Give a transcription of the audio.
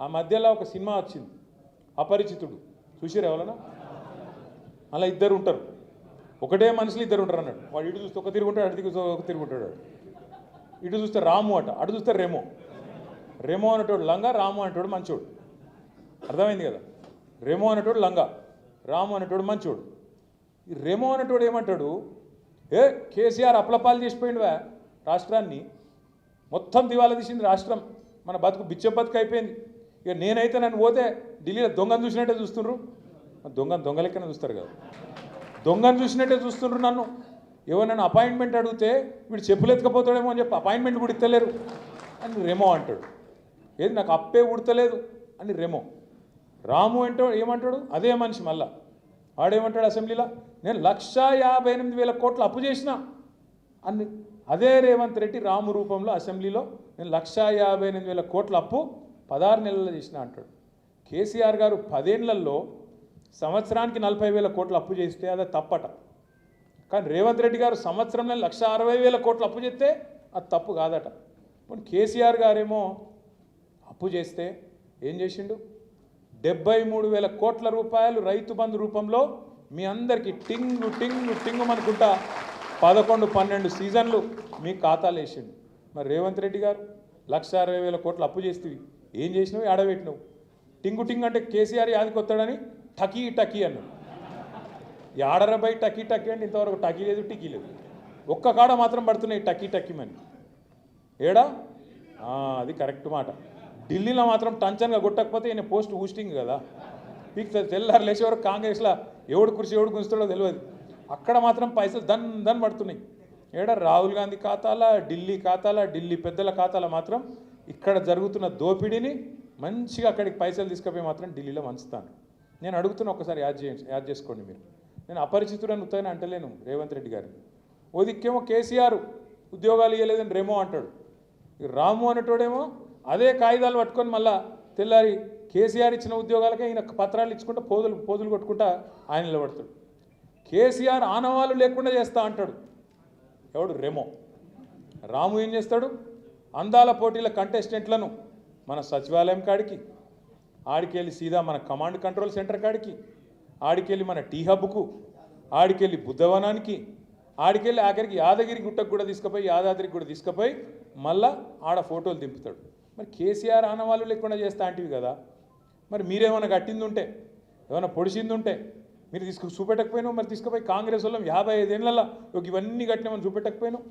ఆ మధ్యలో ఒక సినిమా వచ్చింది అపరిచితుడు, చూసిరా ఎవరన్నా? అలా ఇద్దరు ఉంటారు, ఒకటే మనుషులు ఇద్దరు ఉంటారు అన్నాడు. వాడు ఇటు చూస్తే ఒక తిరుగుంటాడు, అటు చూస్తే ఒక తిరుగుంటాడు. ఇటు చూస్తే రాము అట, అటు చూస్తే రెమో. రెమో అనేటోడు లంగా, రాము అనేటోడు మంచోడు. అర్థమైంది కదా? రెమో అనేటోడు లంగా, రాము అనేటోడు మంచోడు. ఈ రెమో అనేటోడు ఏమంటాడు, ఏ కేసీఆర్ అప్లపాలు చేసిపోయిండువా రాష్ట్రాన్ని, మొత్తం దివాలా తీసింది రాష్ట్రం, మన బతుకు బిచ్చ బతుకు అయిపోయింది. ఇక నేనైతే నన్ను పోతే ఢిల్లీలో దొంగను చూసినట్టే చూస్తుండ్రు. దొంగ లెక్కనే చూస్తారు కదా, దొంగను చూసినట్టే చూస్తుండ్రు నన్ను. ఎవరైనా అపాయింట్మెంట్ అడిగితే వీడు చెప్పులు ఎత్తుకపోతాడేమో అని చెప్పి అపాయింట్మెంట్ కూడా ఇస్తలేరు అని రెమో అంటాడు. ఏది నాకు అప్పే ఉడతలేదు అని రెమో. రాము అంటే ఏమంటాడు, అదే మనిషి మళ్ళా వాడేమంటాడు అసెంబ్లీలో, నేను 1,58,000 కోట్లు అప్పు చేసిన అని. అదే రేవంత్ రెడ్డి రాము రూపంలో అసెంబ్లీలో నేను 1,58,000 కోట్ల అప్పు 16 నెలల్లో చేసిన అంటాడు. కేసీఆర్ గారు 10 ఏళ్లలో సంవత్సరానికి 40,000 కోట్ల అప్పు చేస్తే అది తప్పట. కానీ రేవంత్ రెడ్డి గారు సంవత్సరంలో 1,60,000 కోట్ల అప్పు చేస్తే అది తప్పు కాదట. ఇప్పుడు కేసీఆర్ గారేమో అప్పు చేస్తే ఏం చేసిండు, 73,000 కోట్ల రూపాయలు రైతు బంధు రూపంలో మీ అందరికీ టింగు టింగు టింగు అనుకుంటా 11-12 సీజన్లు మీ ఖాతాలు వేసిండు. మరి రేవంత్ రెడ్డి గారు 1,60,000 కోట్లు అప్పు చేస్తేవి ఏం చేసినావు, ఆడబెట్టినావు. టింగు టింగు అంటే కేసీఆర్ యాదికొత్తాడని టకీ టకీ అన్నాడు. ఆడరబై టకీ టకీ అంటే ఇంతవరకు టకీ లేదు, టికీ లేదు. ఒక్క కాడ మాత్రం పడుతున్నాయి టకీ టకీమని. ఏడా అది కరెక్ట్ మాట. ఢిల్లీలో మాత్రం టంచన్గా కొట్టకపోతే ఈయన పోస్ట్ హూస్టింగ్ కదా, పీక్ తెల్లారు లేచే వరకు కాంగ్రెస్లో ఎవడు కుర్చీ ఎవడు గుంచుతాడో తెలియదు. అక్కడ మాత్రం పైసలు దన్ పడుతున్నాయి. ఏడా రాహుల్ గాంధీ ఖాతాల, ఢిల్లీ ఖాతాల, ఢిల్లీ పెద్దల ఖాతాల మాత్రం ఇక్కడ జరుగుతున్న దోపిడీని మంచిగా అక్కడికి పైసలు తీసుకుపోయి మాత్రం ఢిల్లీలో వంచుతాను. నేను అడుగుతున్నా, ఒకసారి యాడ్ చేసుకోండి మీరు. నేను అపరిచితుడని ఉత్తగానే అంటలేను రేవంత్ రెడ్డి గారిని. ఓ దిక్కేమో కేసీఆర్ ఉద్యోగాలు ఇవ్వలేదని రెమో అంటాడు, రాము అనేటోడేమో అదే కాగితాలు పట్టుకొని మళ్ళా తెల్లారి కేసీఆర్ ఇచ్చిన ఉద్యోగాలకే ఈయన పత్రాలు ఇచ్చుకుంటా పోజులు కొట్టుకుంటా ఆయన నిలబడతాడు. కేసీఆర్ ఆనవాళ్ళు లేకుండా చేస్తా అంటాడు ఎవడు, రెమో. రాము ఏం చేస్తాడు, అందాల పోటీల కంటెస్టెంట్లను మన సచివాలయం కాడికి, ఆడికెళ్ళి సీదా మన కమాండ్ కంట్రోల్ సెంటర్ కాడికి, ఆడికెళ్ళి మన టీ హబ్కు, ఆడికెళ్ళి బుద్ధవనానికి, ఆడికెళ్ళి ఆఖరికి యాదగిరి గుట్టకు కూడా తీసుకుపోయి, యాదాద్రికి కూడా తీసుకుపోయి మళ్ళా ఆడ ఫోటోలు దింపుతాడు. మరి కేసీఆర్ ఆనవాళ్ళు లేకుండా చేస్తా అంటివి కదా, మరి మీరేమైనా కట్టింది ఉంటే, ఏమైనా పొడిచింది ఉంటే మీరు చూపెట్టకపోయినావు. మరి తీసుకుపోయి కాంగ్రెస్ వాళ్ళం 55 ఏళ్ళలో ఇవన్నీ కట్టినామని చూపెట్టకపోయినావు.